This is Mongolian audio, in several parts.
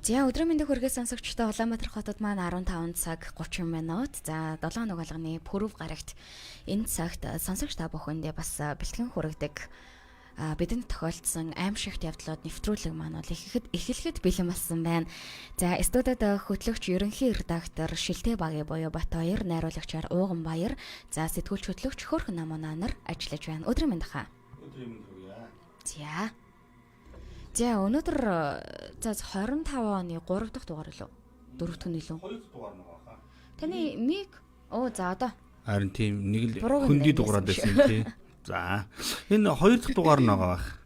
За өдрийн мэндийг хүргэж сонсогчдоо Улаанбаатар хотод маань 15 цаг 30 минут. За 7 хоног болгоны пүрэв гарагт энэ цагт сонсогч та бүхэндээ бас бэлтгэн хүргэдэг бидэнд тохиолдсон аимшигт явдлууд нэвтрүүлэг маань бол эхлэхэд бэлэн болсон байна. За студид хөтлөгч ерөнхий редактор Шилтэй Багийн буюу Батбаяр, найруулагчаар Ууган Баяр, за сэтгүүлч хөтлөгч Хөөрхөн Намуунаа нар ажиллаж байна. Өдрийн мэнд хаа. Өдрийн мэнд хүргье. За өнөөдөр 25 оны 3 дахь дугаар лөө 4 дахь нь лөө 2 дахь дугаар нэг баха. Таны миг за одоо Харин тийм нэг л хөндөй дугаараад байсан тийм. За энэ 2 дахь дугаар нэг байх.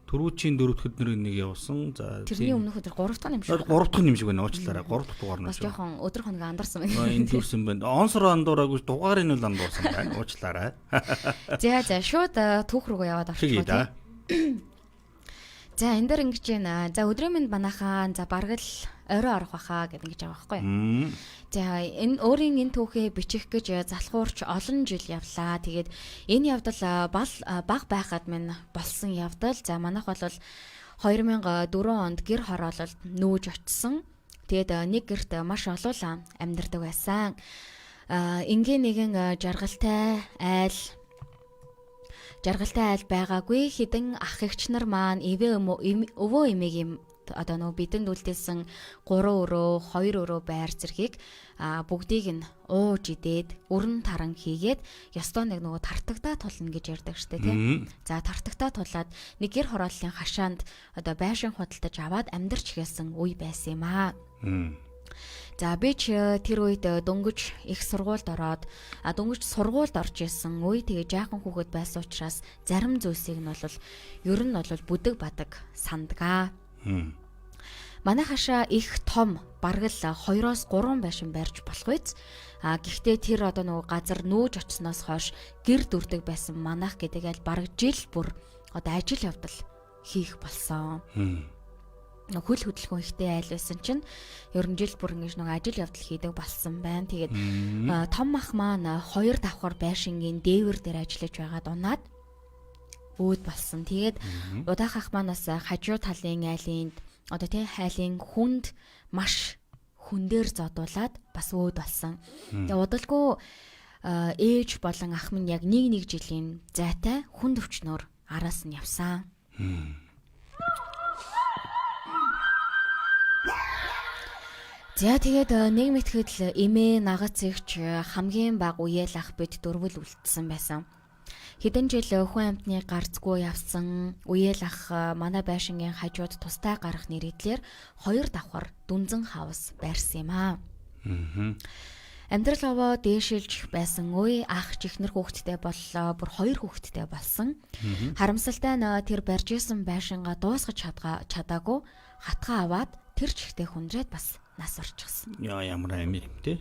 Түрүүчийн 4 дахь өдрийг нэг явуулсан. За тэрний өмнөх өдөр 3 дахь юм шиг. 3 дахь юм шиг байна. Уучлаарай. 3 дахь дугаар нь. Бас жоохон өдөр хоног андарсан байна. Энэ дүүрсэн байна. Онсор андуураагүй дугаарыг нь л андуурсан байна. Уучлаарай. За шууд түүх рүүгээ яваад орчих гоо. За энэ дээр ингэж байна. За өдрийн мэнд манайхаа за бараг л орой орох баха гэдэг ингэж байгаа байхгүй юу. За энэ өөрийн энэ түүхээ бичих гэж залхуурч олон жил явлаа. Тэгээд энэ явдал баг байхад минь болсон явдал. За манайх бол 2004 онд гэр хороололд нүүж очсон. Тэгээд нэг гэрт маш олуулан амьдардаг байсан. Ингийн нэгэн жаргалтай айл байгаагүй хідэн ах эгч нар маань өвөө эмээгийн одоо нөгөө бидэнд үлдээсэн 3 өрөө 2 өрөө байр зэргийг бүгдийг нь ууж идээд өрн таран хийгээд ёстой нэг нөгөө тартагтаа тулна гэж ярьдаг штэ тийм. За тартагтаа тулаад нэг гэр хорооллын хашаанд одоо байшин худалдаж аваад амьдарч эхэлсэн үе байсан юм аа. За би ч тэр үед дөнгөж их сургуульд ороод дөнгөж сургуульд орж исэн үе тэгээ жаахан хүүхэд байсан учраас зарим зүйлсийг нь бол ер нь бол бүдэг бадаг сандгаа. Манай хашаа их том бараг л 2-3 байшин барьж болох үйц. Гэхдээ тэр одоо нөгөө газар нүүж очсноос хойш гэр дүрдэг байсан манайх гэдэг аль бараг жил бүр одоо ажил явдал хийх болсон. Хөл хөдөлгөөн ихтэй айл байсан чинь ер нь жил бүр ингэж нэг ажил явдал хийдэг болсон байна. Тэгээд том ах маань 2 давхар байшингийн дээвэр дээр ажиллаж байгаад унаад өөд болсон. Тэгээд удаах ах маань бас хажуу талын айлынд одоо тийм хайлын хүнд маш хүндээр зодуулаад бас өөд болсон. Тэгээд удалгүй ээж болон ах минь яг нэг жилийн зайтай хүнд өвчнөөр араас нь явсан. За тэгээд нэг мэтгэл эмээ нагац эгч хамгийн бага үеэл ах бид дөрвөл үлдсэн байсан. Хэдэн жил хүн амтны гарцгүй явсан үеэл ах манай байшингийн хажууд тустай гарах нэрийдлэр 2 давхар дүнзэн хаус байрсан юм аа. Амьдрал овоо дээшилж байсан үе ах чихнэр хүүхэдтэй боллоо, бүр 2 хүүхэдтэй болсон. Харамсалтай нь тэр барьж исэн байшингаа дуусгаж чадаагүй хатгаа аваад тэр чихтэй хүндрээд бас нас орчихсон. Ямар амир юм те.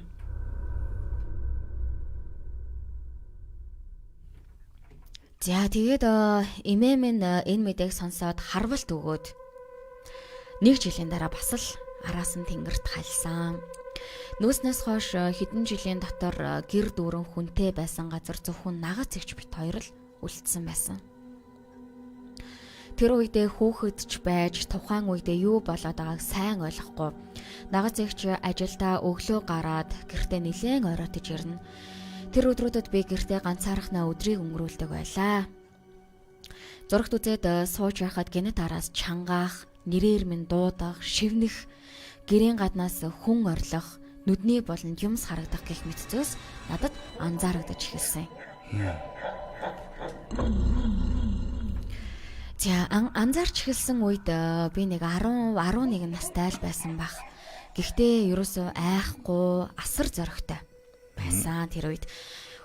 За тэгээд эмээ минь энэ мэдээг сонсоод харвалт өгөөд 1 жилийн дараа бас л араас нь тэнгэрт хальсан. Нөөснөөс хойш хэдэн жилийн дотор гэр дүүрэн хүнтэй байсан газар зөвхөн нагац эгч бит хоёр л үлдсэн байсан. Тэр үедээ хүүхэдч байж тухайн үедээ юу болоод байгааг сайн ойлгохгүй. Нагац эгч ажилдаа өглөө гараад гэртээ нилээн оройтож ирнэ. Тэр өдрүүдэд би гэртээ ганцаархнаа өдрийг өнгөрүүлдэг байлаа. Зурагт үзээд сууж байхад гинэт араас чангаах, нэрээр минь дуудах, шивнэх, гэрийн гаднаас хүн орлох, нүдний болон юмс харагдах гэх мэт зүйлс надад анзаарагдаж эхэлсэн. За анзаарч эхэлсэн үед би нэг 10-11 настай л байсан бах. Гэхдээ ерөөсөө айхгүй асар зоригтой байсан тэр үед.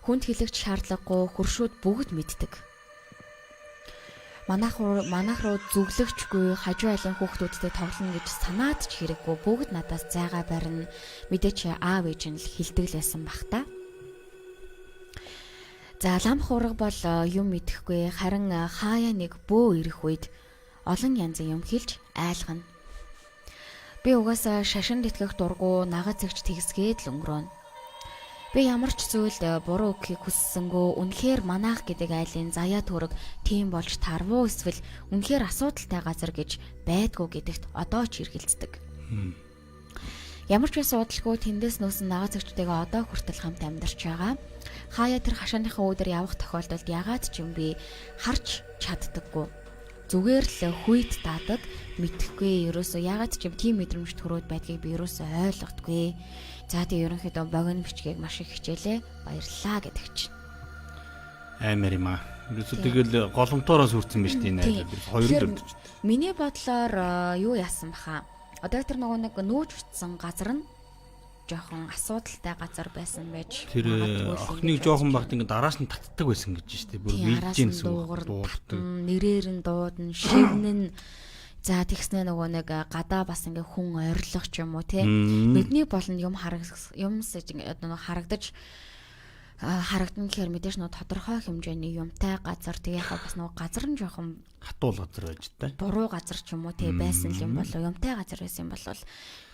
Хүнд хэлэгч шаардлагагүй хөршүүд бүгд мэддэг. Манайх руу зүглэгчгүй хажуу айлын хүүхдүүдтэй тоглоно гэж санаад ч хэрэггүй бүгд надаас зайгаа барина. Мэдээч аав ээж нь л хилдэг лсэн бах та. За лам хураг бол юм мэдэхгүй харин хаяа нэг бөө ирэх үед олон янзын юм хэлж айлгана. Би угаасаа шашин тэтгэх дургу нагац эгч тэгсгээд л өнгөрөөнө. Би ямар ч зүйл буруу өгөхийг хүссэнгөө үнэхээр манайх гэдэг айлын заяа төрөг тийм болж тарвуу эсвэл үнэхээр асуудалтай газар гэж байдгүй гэдэгт одоо ч эргэлздэг. Ямар ч байсан удалгүй тэндээс нөөсөн нагацэгчтэйгээ одоо хүртэл хамт амьдарч байгаа. Хаяа тэр хашааныхаа өдөр явах тохиолдолд ягаад ч юм би харж чаддаггүй. Зүгээр л хүйт даадаг мэдхгүй ерөөсөө ягаад ч юм тийм мэдрэмж төрөөд байдгийг би ерөөсөө ойлгодгүй. За тийм ерөнхийдөө богино бичгийг маш их хичээлээ баярлаа гэдэг чинь. Амар юм аа. Ерөөсөө тэгэл голомтоороос хүрсэн байж тийм айл хоёр л өдөрч. Миний бодлоор юу яасан баха. Одоо тэр нэг нүүж утсан газар нь жоохон асуудалтай газар байсан байж. Тэр охиныг жоохон багт ингээ дараас нь татдаг байсан гэж штеп. Бүр вилж гин дуугардаг. Нэрээр нь дуудана, шивнэн. За тэгснэ нэг гадаа бас ингээ хүн ойрлох ч юм уу те. Нүдний болонд юм харагдаж харагдан гэхээр мэдээж нөө тодорхой хэмжээний юмтай газар тэгээ яхаа бас нөө газар нь жоохон хатуул газар байж та. Буруу газар ч юм уу те байсан юм болов юмтай газар байсан юм болов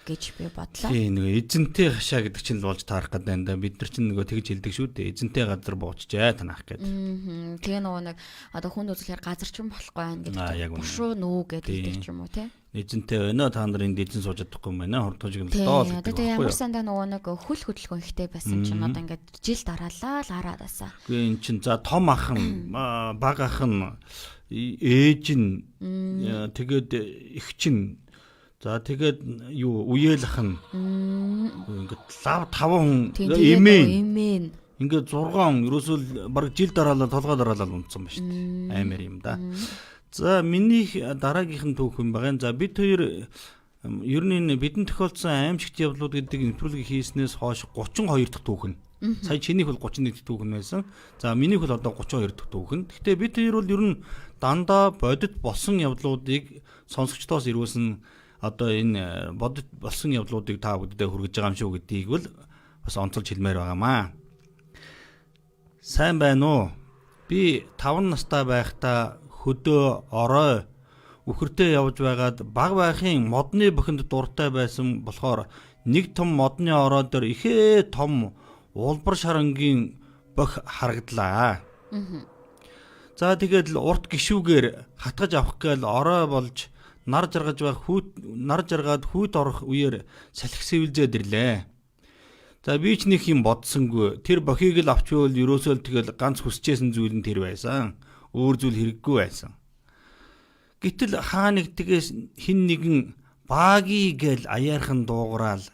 гэж би бодлоо. Тийм нөгөө эзэнтэй хашаа гэдэг чинь л болж таарах гэдэг юм да. Бид нар чинь нөгөө тэгж хэлдэг шүү дээ. Эзэнтэй газар буучжээ танах гэдэг. Тэгээ нөгөө нэг одоо хүнд үзлэхээр газар ч юм болохгүй байх гэдэг. Бушуу нүү гэдэг ч юм уу те. Эзэнтэй байна та нарын эзэн сууж чадахгүй юм байна. Хурдгаж гэнэ доол гэдэг. Одоо тэгээ ямар сандаа нөгөө нэг хөл хөдөлгөөн ихтэй байсан чинь одоо ингээд жил дараалал хараад асаа. Үгүй эн чинь за том ах нь баг ах нь ээж нь тэгээд их чинь за тэгээд юу үеэл ах нь ингээд лав 5 хүн эмээ ингээд 6 хүн ерөөсөө баг жил дараалал толгой дараалал унтсан ба шүү дээ. Амар юм да. За миний дараагийнх нь түүх юм байгаа. За бид хоёр ер нь бидэнд тохиолдсон аимшигт явдлууд гэдэг нэвтрүүлгийг хийснээс хойш 32 дахь түүх нь. Сая чинийх бол 31 дахь түүх нь байсан. За минийх бол одоо 32 дахь түүх нь. Гэхдээ бид хоёр бол ер нь дандаа бодит болсон явдлуудыг сонсогчдоос ирүүлсэн одоо энэ бодит болсон явдлуудыг та бүддээ хүргэж байгаа юм шүү гэдгийг бол бас онцолж хэлмээр байгаамаа. Сайн байна уу? Би 5 настай байхдаа хөдөө орой үхэртэй явж байгаад баг байхын модны бохинд дуртай байсан болохоор нэг том модны ороо дээр ихээ том улбар шарангийн бох харагдлаа. За тэгээд л урт гişүүгээр хатгаж авах гээл орой болж нар жаргаад хүйт орох үеэр салхи сэвэлзээд ирлээ. За би ч нэг юм бодсонгүй. Тэр бохийг л авчвал ерөөсөө л тэгэл ганц хүсчээсэн зүйл нь тэр байсан. Өөр зүйл хэрэггүй байсан. Гэтэл хаа нэг тэгээс хин нэгэн бааги гэл аяархан дуугараал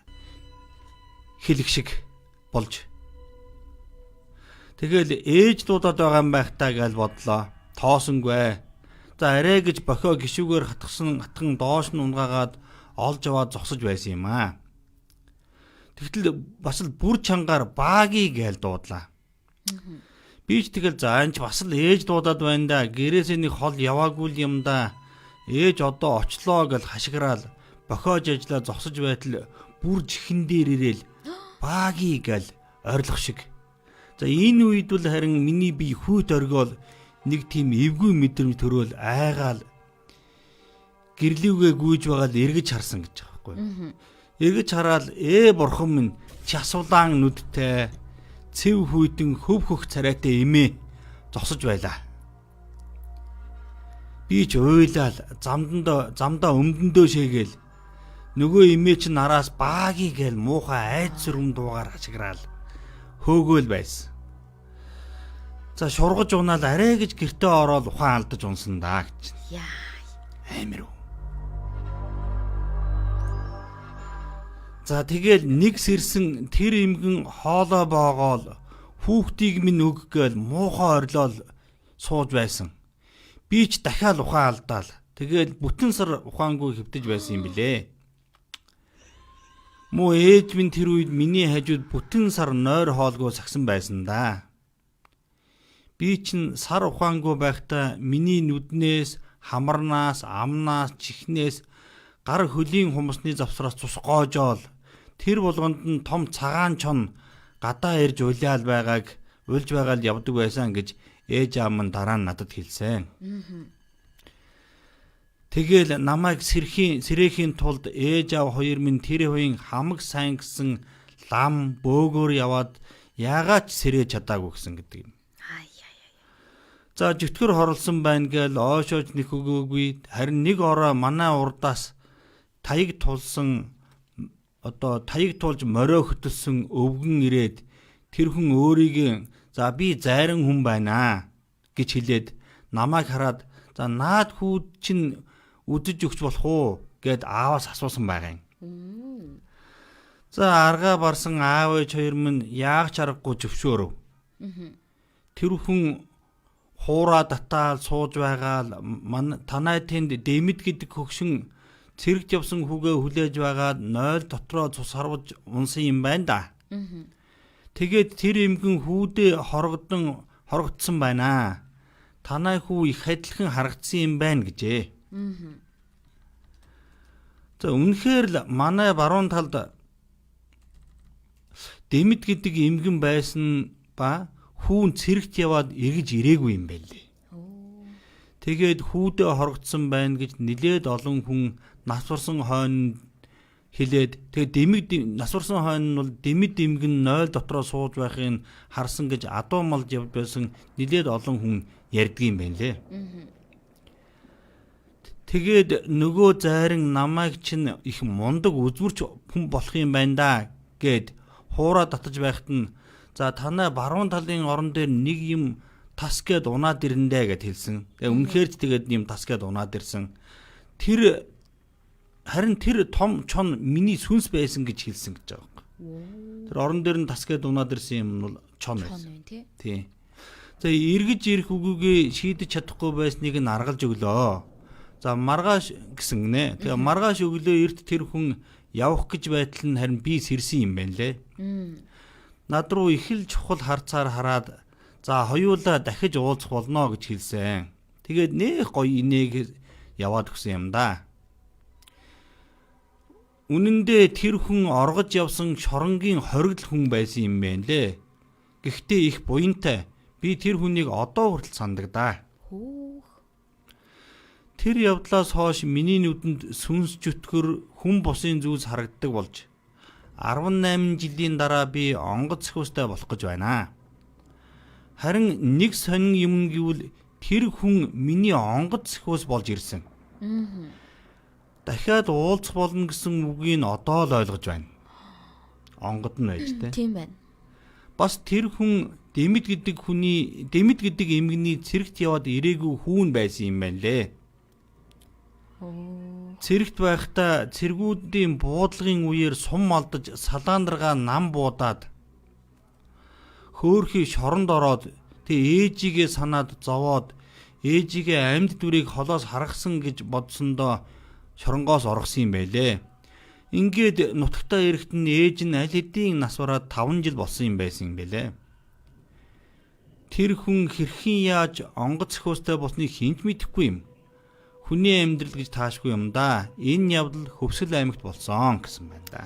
хэлэх шиг болж. Тэгэл ээж дуудаад байгаа юм байх таа гэж бодлоо. Тоосонгүй. За арай гэж бохио гişүүгээр хатхан доош нь унгаагаад олж аваад зогсож байсан юм аа. Тэгтэл бас л бүр чангаар бааги гээл дуудлаа. Би ч тэгэл за энэ ч бас л ээж дуудаад байна да. Гэрээсээ нэг хол яваагүй юм да. Ээж одоо очлоо гэж хашгираал бохиож ажлаа зогсож байтал бүр чихэн дээр ирээл бааги гээл ойрлох шиг. За энэ үед бол харин миний бие хүйт оргиол нэг тийм эвгүй мэдрэмж төрөөл айгаал гэрлүүгээ гүйж байгаа л эргэж харсан гэж байгаа байхгүй. Эргэж хараад бурхан минь часулаан нүдтэй цэв хүйтэн хөв хөх царайтай эмээ зогсож байлаа. Би ч уйлал замдаа өмдөндөө шээгээл нөгөө эмээ чинь нараас бааги гээл муухай айд сүрм дуугаар хашгираал хөөгөөл байсан. За шургаж унаал арай гэж гэртээ ороод ухаан алдаж унсан даа гэж. Яа. Амир уу. За тэгэл нэг сэрсэн тэр эмгэн хоолоо боогоол хүүхдийг минь өг гээл муухай орлол сууж байсан. Би ч дахиад ухаан алдаал. Тэгэл бүтэн сар ухаангүй хэвтэж байсан юм билээ. Муу ээж минь тэр үед миний хажууд бүтэн сар нойр хоолгүй сагсан байсан да. Би чинь сар ухаангүй байхдаа миний нүднээс, хамарнаас, амнаас, чихнээс гар хөлийн хумсны завсраас цус гоожоол тэр болгонд нь том цагаан чон гадаа ирж улаал уйлж байгаал явдаг байсан гэж ээж аав нь дараа нь надад хэлсэн. Тэгэл намайг сэрэхийн тулд ээж аав хоёр минь тэр хувийн хамаг сайн гэсэн лам бөөгөөр яваад яагаад ч сэрэж чадаагүй гэсэн гэдэг юм. За жөтгөр хорлсон байна гээл оошооч нэх өгөөгүй. Харин нэг ороо манай урдаас таяг тулсан одоо таяг тулж морио хөтөлсөн өвгөн ирээд тэр хүн өөрийг за би зайран хүн байна гэж хэлээд намайг хараад за наад хүүд чинь үдэж өгч болох уу гэд ааваас асуусан байгаа юм. За аргаа барсан аав ээж хоёр минь яах чаргагүй зөвшөөрөв. Тэр хүн хуураа татаал сууж байгаа танай тэнд Дэмэд гэдэг хөгшин цэрэгт явсан хүүгээ хүлээж байгаа 0 дотроо цус харваж унсан юм байна да. Тэгээд тэр эмгэн хүүдээ хорогдсон байна. Танай хүү их адилхан харагдсан юм байна гэжээ. За үнэхээр л манай баруун талд Дэмэд гэдэг эмгэн байсан ба хүүн цэрэгт яваад эргэж ирээгүй юм байлээ. Тэгээд хүүдээ хорогдсон байна гэж нилээд олон хүн насварсан хойно хэлээд тэгээд Дэмэд насварсан хойно нь бол Дэмэд эмгэн 0 дотроо сууж байхыг харсан гэж адуу малж явж байсан нилээд олон хүн ярьдгийм байна лээ. Тэгээд нөгөө зайран намайг чинь их мундаг үзмэрч хүн болох юм байна да гэд хуураа татаж байхад нь за танай баруун талын орон дээр нэг юм тас гэд унаад ирэндэ гэд хэлсэн. Тэгээ үнэхээр ч тэгээд юм тас гэд унаад ирсэн. Харин тэр том чон миний сүнс байсан гэж хэлсэн гэж байгаа юм. Тэр орон дээр нь тас гэд унаад ирсэн юм бол чон байсан. Тий. За эргэж ирэх үгүйгээ шийдэж чадахгүй байсныг нь аргалж өглөө. За маргааш гэсэн нэ. Тэгээ маргааш өглөө эрт тэр хүн явах гэж байтал нь харин би сэрсэн юм байна лээ. Над руу их л чухал харцаар хараад за хоёулаа дахиж уулзах болно гэж хэлсэн. Тэгээд нэх гоё инээг яваад өгсөн юм да. Үнэн дээр тэр хүн оргож явсан шоронгийн хоригдл хүн байсан юм байна лээ. Гэхдээ их буянтай. Би тэр хүнийг одоо хүртэл сандагдаа. Тэр явдлаас хойш миний нүдэнд сүнс чөтгөр хүн бусын зүйлс харагддаг болж 18 жилийн дараа би онгоц сахиустай болох гэж байна. Харин нэг сонин юм гэвэл тэр хүн миний онгоц сахиус болж ирсэн. Дахиад уулзах болно гэсэн үгийг одоо л ойлгож байна. Онгод нь байж тээ. Тийм байна. Бас тэр хүн Дэмэд гэдэг эмгэний цэрэгт яваад ирээгүй хүүн байсан юм байна лээ. Цэрэгт байхдаа цэргүүдийн буудлагын үеэр сум алдаж салаандаргаа нам буудаад хөөхий шоронд ороод ээжигээ санаад зовоод ээжигээ амьд дүрийг холоос харгасан гэж бодсондоо шоронгоос оргосон юм байлээ. Ингээд нутагтаа ирэхэд нь ээж нь аль хэдийн нас бараад 5 жил болсон юм байсан юм байлээ. Тэр хүн хэрхэн яаж онгоц сахиустай болсныг хинч мэдэхгүй юм. Хүний амьдрал гэж таашгүй юм да. Энэ явдал Хөвсгөл аймагт болсон гэсэн байна да.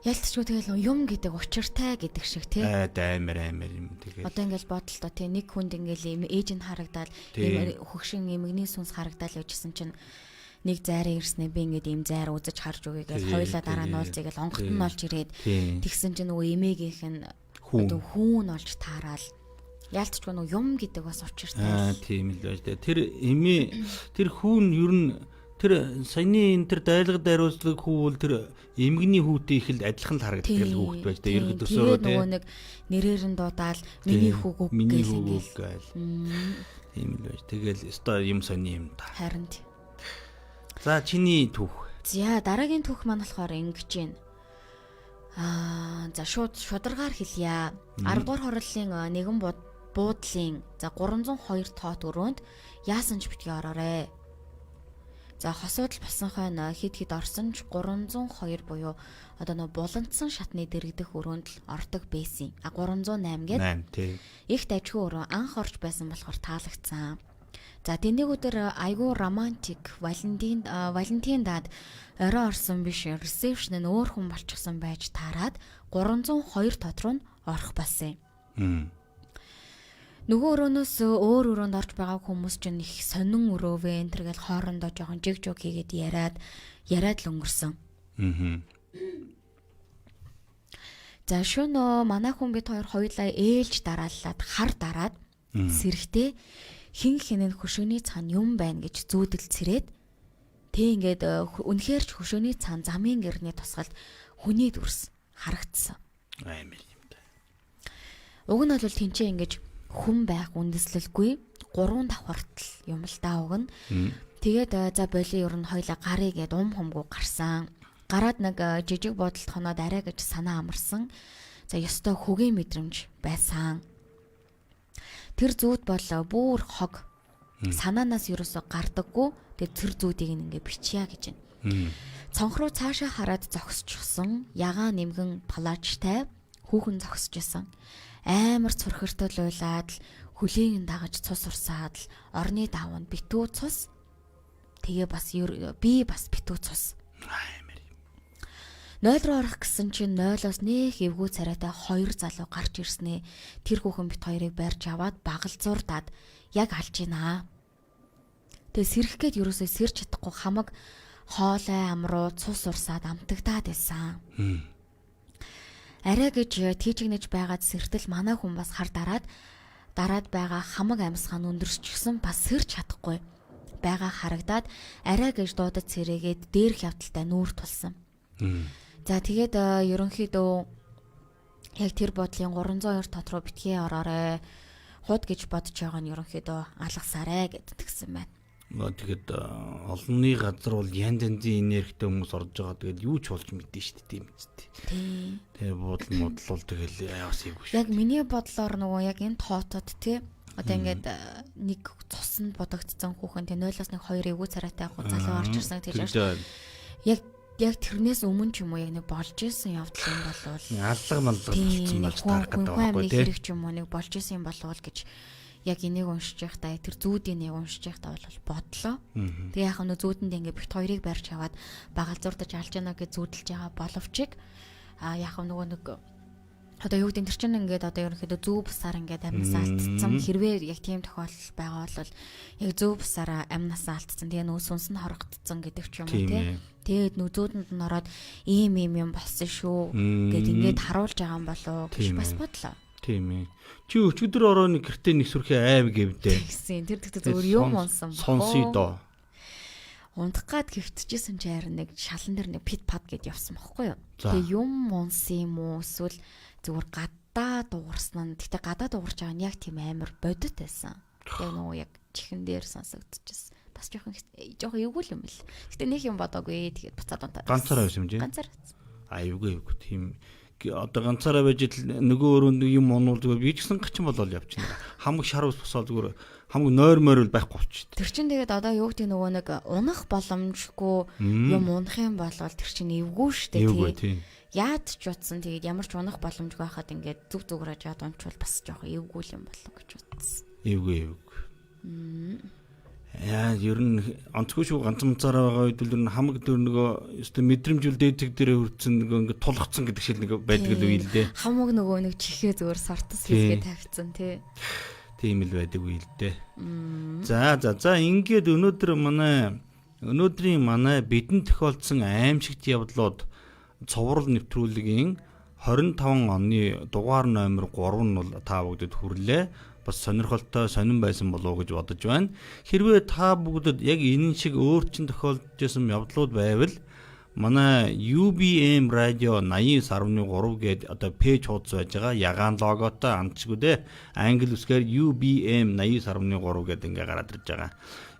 Ялцчгүй тэгэл юм гэдэг учиртай гэдэг шиг тий. Амар юм тэгээд. Одоо ингээл бодлоо тий нэг хүнд ингээл ээж нь харагдаад хөгшин эмгний сүнс харагдаад явжсэн чинь нэг зайраа ирснэ би ингээд ийм зайр үзэж харж өгье гэж хоёлаа дараа нь уулзъя гэж онгот нь олж ирээд тэгсэн чинь нөгөө эмээгийнх нь хүүн олж таарал яалтчгүй нөгөө юм гэдэг бас учиртай. Тийм л байж тээ. Тэр хүүн ер нь тэр саяны энэ тэр дайлгад даруйцлаг хүү бол тэр эмгний хүүтэй их л адилхан л харагддаг хүүхэд байж тээ. Ерөнхийдөө төсөөрөө тээ. Нөгөө нэг нэрээр нь дуудаал миний хүүг гээл. Тийм л байж. Тэгэл өстой юм сони юм та. Харин. За чиний түүх. За дараагийн түүх маань болохоор ингэж байна. За шударгаар хэлье. 10 дугаар хорлолын нэгэн буудлын за 302 тоот өрөөнд яасан ч битгий ороорой. За хосуудл болсон хойно хид орсон ч 302 буюу одоо нөө буландсан шатны дэрэгдэх өрөөнд л ордог байсан. 308 гээд. 8 тий. Их дажгүй өрөө анх орж байсан болохоор таалагдсан. За тэнийг өдөр айгүй романтик Валентин даад орой орсон биш ресепшн нь өөр хүн болчихсон байж таарад 302 тот руу нь орох болсон. Нөгөө өрөөнөөс өөр өрөөнд орж байгаа хүмүүс чинь их сонин өрөөвэ энэ төргээл хоорондоо жоохон жиг хийгээд яриад л өнгөрсөн. За шөнө манай хүн бид хоёулаа ээлж дарааллаад хар дараад сэрэхтэй хин хинэн хөшөөний цаана юм байна гэж зүүдэл цэрээд тэг ингээд үнэхээр ч хөшөөний цаана замын гэрний тусгалд хүний дүрс харагдсан. Аймаг юм да. Уг нь бол тэнцээ ингэж хүн байх үндэслэлгүй 3 давхартал юм л да уг нь. Тэгээд за боли ер нь хоёлаа гарыг гээд хумгүй гарсан. Гараад нэг жижиг бодолд хоноод арай гэж санаа амарсан. За ёстой хөгийн мэдрэмж байсан. Тэр зүүд бол бүр хог. Санаанаас ерөөсө гардаггүй. Тэгээд цэр зүүдийг ингээ бичья гэж байна. Цонх руу цаашаа хараад зогсчихсон. Ягаан нэмгэн палаажтай хүүхэн зогсож исэн. Амар цурхиртол уйлаад хүлээн дагаж цус урсаад орны даванд битүү цус. Тэгээ бас би бас битүү цус. Нойл руу орох гэсэн чинь нойлоос нэх эвгүй царайтай 2 залуу гарч ирснээ. Тэр хүүхэн бит хоёрыг барьж аваад багалзуурдаад яг алж гинаа. Тэгээ сэрэх гээд ерөөсөө сэрч чадахгүй хамаг хоолой амруу цус урсаад амтагдаад байсан. Арай гэж тийчгнэж байгаад сэртэл манай хүн бас хар дараад байгаа хамаг амьсгаан өндөрсчихсэн бас сэрч чадахгүй байгаа харагдаад арай гэж дуудаж цэрээгээд дээрх явдалтай нүүр тулсан. За тэгээд ерөнхийдөө яг тэр бодлын 302 тот руу битгий ороорой. Худ гэж бодож байгаа нь ерөнхийдөө алгасаарэ гэдэгт гисэн байна. Тэгээд олонний газар бол янз янзын энергитэй хүмүүс орж байгаа. Тэгээд юу ч болж мэдэн шүү дээ тийм үстэй. Тэгээ бодол бол тэгэл яас юм шүү. Яг миний бодлоор нөгөө яг энэ тоотод тий одоо ингээд нэг цуснд бодогдсон хүүхэн тий 0-аас 1 2 эвгүй царайтай яг залуу орж ирсэн гэж яг тэрнээс өмнө ч юм уу яг нэг болж исэн явдал юм болвол аллага болсон болж таарах гэдэг байхгүй тий хэрэг ч юм уу нэг болж исэн юм болвол гэж яг энийг уншиж байхдаа тэр зүүдийн нэг уншиж байхдаа бол бодлоо. Тэгээ яг нөө зүүдэнд ингээд бит хоёрыг барьж аваад багалзуурдаж алж яана гэж зүүдэлж байгаа боловч яг нөгөө нэг одоо юу гэдэг тэр чинь ингээд одоо ерөнхийдөө зүү бусаар ингээд амнасаа алдсан хэрвээ яг тийм тохиолдол байгаа бол яг зүү бусаараа амнасаа алдсан тэгээ нөө сүнс нь хорогдсон гэдэг ч юм уу тий. Тэгээд нүзүүдэнд нь ороод ийм юм болсон шүү гэд ингээд харуулж байгаа юм болоо гэж бас бодлоо. Тийм ээ. Чи өчигдөр ороо нэг гэртээ нэг сүрхээ айв гэвдээ. Тэгсэн. Тэр дэхтэй зөвөр юм унсан ба. Сонсъё доо. Унтах гад гэвтчихсэн чи харин нэг шалан дээр нэг пит пад гэд явсан байхгүй юу. Тэгээ юм унсан юм уу эсвэл зүгээр гадаа дуурсан нь. Гэтэ гадаа дуурч байгаа нь яг тийм амар бодит байсан. Тэгээ нөгөө яг чихэн дээр сонсогдчихсэн. Бас жоохон эвгүй юм бэл. Гэтэ нэг юм бодоогүй. Тэгээд буцаад унтаад. Ганцаараа байсан юм жи. Ганцаараа. Эвгүй тийм одоо ганцаараа байж нөгөө өрөөнд юм онуул зүгээр би ч гэсэн гачин болол явчихна. Хамаг шар ус босоо зүгээр хамаг нойр морил байхгүй болчих. Тэр чинь тэгээд одоо юу гэдэг нөгөө нэг унах боломжгүй юм унах юм бол тэр чинь эвгүй штэ тий. Яад ч утсан тэгээд ямар ч унах боломжгүй байхад ингээд зүг зүгрэж яад унчвал бас жоох эвгүй юм болов гэж утсан. Эвгүй. Яа ер нь онцгүй шүү ганцмцаараа байгаа үед л хамаг дөр нөгөө өстө мэдрэмжүүл дээдэг дээрээ хүрсэн нөгөө ингээд тулгцсан гэдэг шиг нэг байдаг л үе л дээ. Хамаг нөгөө нэг чихээ зүгээр сортос хийгээ тавьчихсан тий. Тийм л байдаг үе л дээ. За ингээд өнөөдрийн манай бидэнд тохиолдсон аимшигт явдлууд цоврал нэвтрүүлгийн 25 оны дугаар номер 3 нь бол та бүгдэд хүрлээ. Бас сонирхолтой сонирн байсан болов уу гэж бодож байна. Хэрвээ та бүгдэд яг энэ шиг өөрчлөн тохиолдож байсан явдлууд байвал манай UBM радио 89.3 гээд одоо пэйж хуудас байж байгаа. Ягаан логотой амтчгүй дээ. Англи үсгээр UBM 89.3 гээд ингээ гараад ирж байгаа.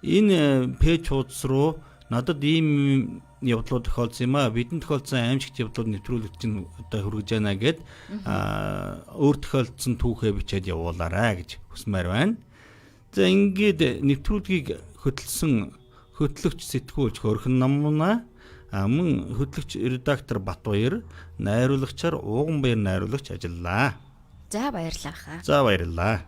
Энэ пэйж хуудас руу надад ийм явдлууд тохиолдсон юм аа. Бидэнд тохиолдсон аимшигт явдлууд нэвтрүүлэгт чинь одоо хүргэж байна гэд өөр тохиолдсон түүхээ бичээд явуулаарай гэж хүсмээр байна. За ингээд нэвтрүүлгийг хөтлөгч сэтгүүлч Хөрхөн Наммуна мөн хөтлөгч редактор Батбаяр найруулагчаар Ууган Баяр найруулагч ажиллаа. За баярлалаа. За баярлалаа.